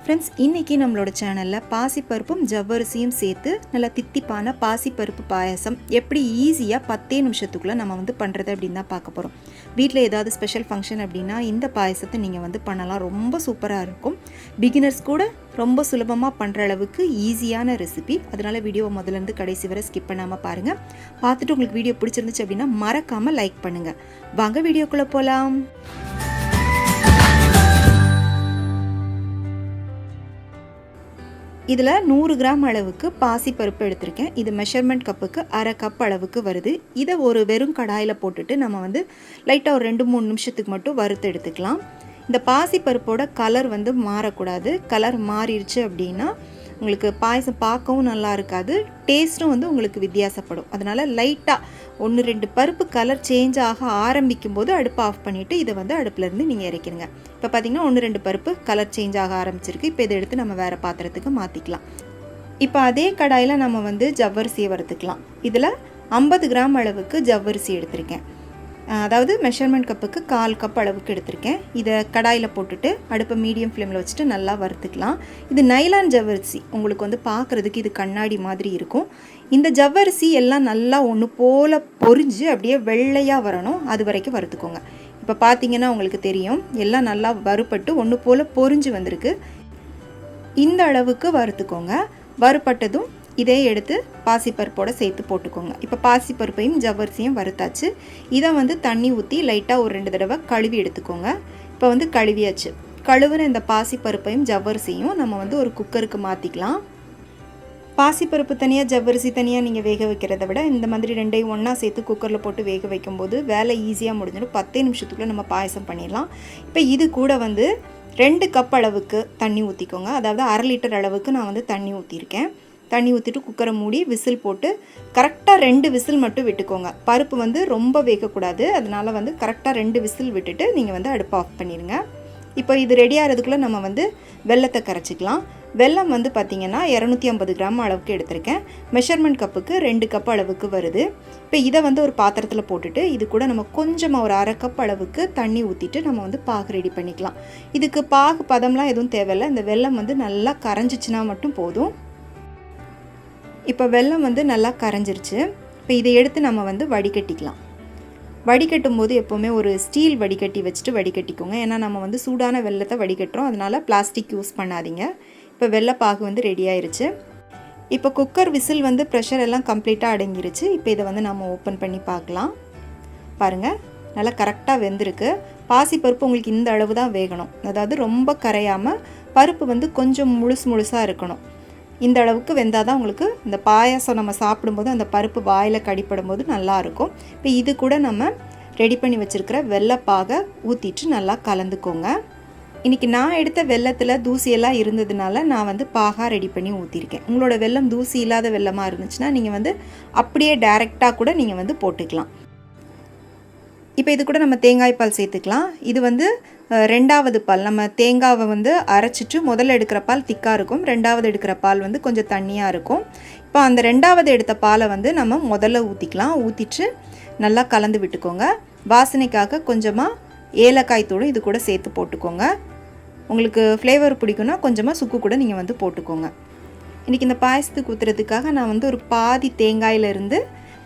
Friends, இன்றைக்கி நம்மளோட சேனலில் பாசிப்பருப்பும் ஜவ்வரிசியும் சேர்த்து நல்லா தித்திப்பான பாசிப்பருப்பு பாயாசம் எப்படி ஈஸியாக 10 நிமிஷத்துக்குள்ளே நம்ம பண்ணுறது அப்படின்னு தான் பார்க்க போகிறோம். வீட்டில் ஏதாவது ஸ்பெஷல் ஃபங்க்ஷன் அப்படின்னா இந்த பாயசத்தை நீங்கள் பண்ணலாம். ரொம்ப சூப்பராக இருக்கும். பிகினர்ஸ் கூட ரொம்ப சுலபமாக பண்ணுற அளவுக்கு ஈஸியான ரெசிபி. அதனால் வீடியோவை முதலேருந்து கடைசி வரை ஸ்கிப் பண்ணாமல் பாருங்கள். பார்த்துட்டு உங்களுக்கு வீடியோ பிடிச்சிருந்துச்சு அப்படின்னா மறக்காமல் லைக் பண்ணுங்கள். வாங்க வீடியோக்குள்ளே போகலாம். இதில் 100 கிராம் அளவுக்கு பாசிப்பருப்பு எடுத்திருக்கேன். இது மெஷர்மெண்ட் கப்புக்கு அரை கப் அளவுக்கு வருது. இதை ஒரு வெறும் கடாயில் போட்டுட்டு நம்ம லைட்டாக ஒரு 2-3 நிமிஷத்துக்கு மட்டும் வறுத்து எடுத்துக்கலாம். இந்த பாசிப்பருப்போட கலர் மாறக்கூடாது. கலர் மாறிடுச்சு அப்படின்னா உங்களுக்கு பாயசம் பார்க்கவும் நல்லா இருக்காது, டேஸ்ட்டும் உங்களுக்கு வித்தியாசப்படும். அதனால் லைட்டாக 1-2 பருப்பு கலர் சேஞ்ச் ஆக ஆரம்பிக்கும் போது அடுப்பை ஆஃப் பண்ணிவிட்டு இதை அடுப்புலேருந்து நீங்கள் இறக்கிடுங்க. இப்போ பார்த்திங்கன்னா 1-2 பருப்பு கலர் சேஞ்ச் ஆக ஆரம்பிச்சிருக்கு. இப்போ இதை எடுத்து நம்ம வேறு பாத்திரத்துக்கு மாற்றிக்கலாம். இப்போ அதே கடாயில் நம்ம ஜவ்வரிசியை வறுத்துக்கலாம். இதில் 50 கிராம் அளவுக்கு ஜவ்வரிசி எடுத்திருக்கேன். அதாவது மெஷர்மெண்ட் கப்புக்கு 1/4 கப் அளவுக்கு எடுத்திருக்கேன். இதை கடாயில் போட்டுட்டு அடுப்பை மீடியம் ஃப்ளேமில் வச்சுட்டு நல்லா வறுத்துக்கலாம். இது நைலான் ஜவ்வரிசி. உங்களுக்கு பார்க்குறதுக்கு இது கண்ணாடி மாதிரி இருக்கும். இந்த ஜவ்வரிசி எல்லாம் நல்லா ஒன்று போல் பொரிஞ்சு அப்படியே வெள்ளையாக வரணும். அது வரைக்கும் வறுத்துக்கோங்க. இப்போ பார்த்தீங்கன்னா உங்களுக்கு தெரியும், எல்லாம் நல்லா வறுப்பட்டு ஒன்று போல் பொரிஞ்சு வந்திருக்கு. இந்த அளவுக்கு வறுத்துக்கோங்க. வறுப்பட்டதும் இதே எடுத்து பாசிப்பருப்போடு சேர்த்து போட்டுக்கோங்க. இப்போ பாசிப்பருப்பையும் ஜவ்வரிசியும் வறுத்தாச்சு. இதை தண்ணி ஊற்றி லைட்டாக ஒரு 2 தடவை கழுவி எடுத்துக்கோங்க. இப்போ கழுவியாச்சு. கழுவுன இந்த பாசிப்பருப்பையும் ஜவ்வரிசியும் நம்ம ஒரு குக்கருக்கு மாற்றிக்கலாம். பாசிப்பருப்பு தனியாக ஜவ்வரிசி தனியாக நீங்கள் வேக வைக்கிறத விட இந்த மாதிரி ரெண்டையும் ஒன்றா சேர்த்து குக்கரில் போட்டு வேக வைக்கும்போது வேலை ஈஸியாக முடிஞ்சிடும். 10 நிமிஷத்துக்குள்ளே நம்ம பாயசம் பண்ணிடலாம். இப்போ இது கூட 2 கப் அளவுக்கு தண்ணி ஊற்றிக்கோங்க. அதாவது 1/2 லிட்டர் அளவுக்கு நான் தண்ணி ஊற்றிருக்கேன். தண்ணி ஊற்றிட்டு குக்கரை மூடி விசில் போட்டு கரெக்டாக 2 விசில் மட்டும் விட்டுக்கோங்க. பருப்பு ரொம்ப வேகக்கூடாது. அதனால் கரெக்டாக 2 விசில் விட்டுட்டு நீங்கள் அடுப்பை ஆஃப் பண்ணிடுங்க. இப்போ இது ரெடி ஆகிறதுக்குள்ளே நம்ம வெல்லத்தை கரைச்சிக்கலாம். வெல்லம் பார்த்திங்கன்னா 250 கிராம் அளவுக்கு எடுத்திருக்கேன். மெஷர்மெண்ட் கப்புக்கு 2 கப் அளவுக்கு வருது. இப்போ இதை ஒரு பாத்திரத்தில் போட்டுட்டு இது கூட நம்ம கொஞ்சமாக ஒரு 1/2 கப் அளவுக்கு தண்ணி ஊற்றிட்டு நம்ம பாகு ரெடி பண்ணிக்கலாம். இதுக்கு பாகு பதம்லாம் எதுவும் தேவையில்லை. இந்த வெல்லம் நல்லா கரைஞ்சிச்சின்னா மட்டும் போதும். இப்போ வெல்லம் நல்லா கரைஞ்சிருச்சு. இப்போ இதை எடுத்து நம்ம வடிகட்டிக்கலாம். வடிகட்டும் போது எப்போவுமே ஒரு ஸ்டீல் வடிகட்டி வச்சுட்டு வடிகட்டிக்கோங்க. ஏன்னா நம்ம சூடான வெல்லத்தை வடிகட்டுறோம். அதனால் பிளாஸ்டிக் யூஸ் பண்ணாதீங்க. இப்போ வெள்ளைப்பாகு ரெடி ஆயிருச்சு. இப்போ குக்கர் விசில் ப்ரெஷர் எல்லாம் கம்ப்ளீட்டாக அடங்கிருச்சு. இப்போ இதை நம்ம ஓப்பன் பண்ணி பார்க்கலாம். பாருங்கள், நல்லா கரெக்டாக வெந்திருக்கு. பாசிப்பருப்பு உங்களுக்கு இந்த அளவு தான் வேகணும். அதாவது ரொம்ப கரையாமல் பருப்பு கொஞ்சம் முழுசாக இருக்கணும். இந்த அளவுக்கு வெந்தால் தான் உங்களுக்கு இந்த பாயாசம் நம்ம சாப்பிடும்போது அந்த பருப்பு வாயில் கடிப்படும் போது நல்லாயிருக்கும். இப்போ இது கூட நம்ம ரெடி பண்ணி வச்சுருக்கிற வெள்ளைப்பாகை ஊற்றிட்டு நல்லா கலந்துக்கோங்க. இன்றைக்கி நான் எடுத்த வெல்லத்தில் தூசியெல்லாம் இருந்ததுனால நான் பாகாக ரெடி பண்ணி ஊற்றிருக்கேன். உங்களோட வெல்லம் தூசி இல்லாத வெல்லமாக இருந்துச்சுன்னா நீங்கள் அப்படியே டைரெக்டாக கூட நீங்கள் போட்டுக்கலாம். இப்போ இது கூட நம்ம தேங்காய் பால் சேர்த்துக்கலாம். இது 2வது பால். நம்ம தேங்காவை அரைச்சிட்டு முதல்ல எடுக்கிற பால் திக்காக இருக்கும். 2வது எடுக்கிற பால் கொஞ்சம் தண்ணியாக இருக்கும். இப்போ அந்த 2வது எடுத்த பாலை நம்ம முதல்ல ஊற்றிக்கலாம். ஊற்றிட்டு நல்லா கலந்து விட்டுக்கோங்க. வாசனைக்காக கொஞ்சமாக ஏலக்காய் தூளும் இது கூட சேர்த்து போட்டுக்கோங்க. உங்களுக்கு ஃப்ளேவர் பிடிக்குன்னா கொஞ்சமாக சுக்கு கூட நீங்கள் போட்டுக்கோங்க. இன்றைக்கி இந்த பாயசத்துக்கு ஊற்றுறதுக்காக நான் ஒரு பாதி தேங்காயிலிருந்து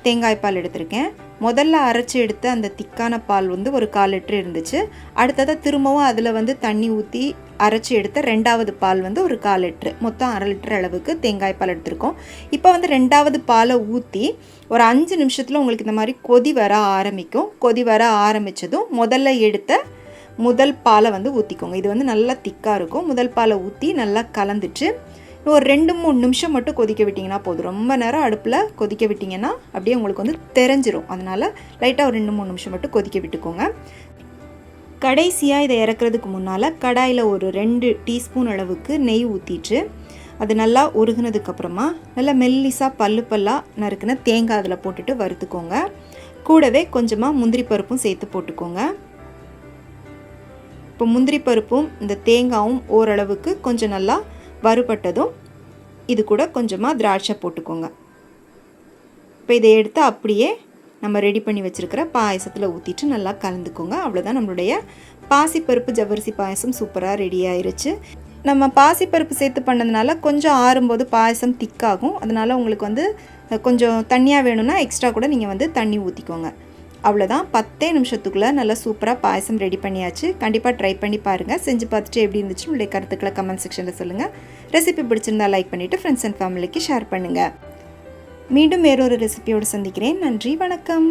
தேங்காய் பால் எடுத்திருக்கேன். முதல்ல அரைச்சி எடுத்த அந்த திக்கான பால் ஒரு 1/4 லிட்டர் இருந்துச்சு. அடுத்ததாக திரும்பவும் அதில் தண்ணி ஊற்றி அரைச்சி எடுத்த 2வது பால் ஒரு 1/4 லிட்டர், மொத்தம் 1/2 லிட்டர் அளவுக்கு தேங்காய் பால் எடுத்திருக்கோம். இப்போ 2வது பாலை ஊற்றி ஒரு 5 நிமிஷத்தில் உங்களுக்கு இந்த மாதிரி கொதி வர ஆரம்பிக்கும். கொதி வர ஆரம்பித்ததும் முதல்ல எடுத்த முதல் பாலை ஊற்றிக்கோங்க. இது நல்லா திக்காக இருக்கும். முதல் பாலை ஊற்றி நல்லா கலந்துட்டு ஒரு 2-3 நிமிஷம் மட்டும் கொதிக்க விட்டிங்கன்னா போதும். ரொம்ப நேரம் அடுப்பில் கொதிக்க விட்டிங்கன்னா அப்படியே உங்களுக்கு தெரிஞ்சிரும். அதனால் லைட்டாக ஒரு 2-3 நிமிஷம் மட்டும் கொதிக்க விட்டுக்கோங்க. கடைசியாக இதை இறக்குறதுக்கு முன்னால் கடாயில் ஒரு 2 டீஸ்பூன் அளவுக்கு நெய் ஊற்றிட்டு அது நல்லா உருகுனதுக்கப்புறமா நல்லா மெல்லிசாக பல்லாக நறுக்குன தேங்காய் அதில் போட்டுட்டு வறுத்துக்கோங்க. கூடவே கொஞ்சமாக முந்திரி பருப்பும் சேர்த்து போட்டுக்கோங்க. இப்போ முந்திரி பருப்பும் இந்த தேங்காயும் ஓரளவுக்கு கொஞ்சம் நல்லா வறுபட்டதும் இது கூட கொஞ்சமாக திராட்சை போட்டுக்கோங்க. இப்போ இதை எடுத்து அப்படியே நம்ம ரெடி பண்ணி வச்சுருக்கிற பாயசத்தில் ஊற்றிட்டு நல்லா கலந்துக்கோங்க. அவ்வளோதான், நம்மளுடைய பாசிப்பருப்பு ஜவ்வரிசி பாயசம் சூப்பராக ரெடி ஆயிருச்சு. நம்ம பாசிப்பருப்பு சேர்த்து பண்ணதுனால கொஞ்சம் ஆறும்போது பாயசம் திக்காகும். அதனால் உங்களுக்கு வந்து கொஞ்சம் தண்ணியாக வேணும்னா எக்ஸ்ட்ரா கூட நீங்கள் வந்து தண்ணி ஊற்றிக்கோங்க. அவ்வளோதான், 10 நிமிஷத்துக்குள்ளே நல்லா சூப்பராக பாயசம் ரெடி பண்ணியாச்சு. கண்டிப்பாக ட்ரை பண்ணி பாருங்கள். செஞ்சு பார்த்துட்டு எப்படி இருந்துச்சு உங்களுடைய கருத்துக்களை கமெண்ட் செக்ஷனில் சொல்லுங்கள். ரெசிபி பிடிச்சிருந்தா லைக் பண்ணிவிட்டு ஃப்ரெண்ட்ஸ் அண்ட் ஃபேமிலிக்கு ஷேர் பண்ணுங்கள். மீண்டும் வேறொரு ரெசிபியோடு சந்திக்கிறேன். நன்றி, வணக்கம்.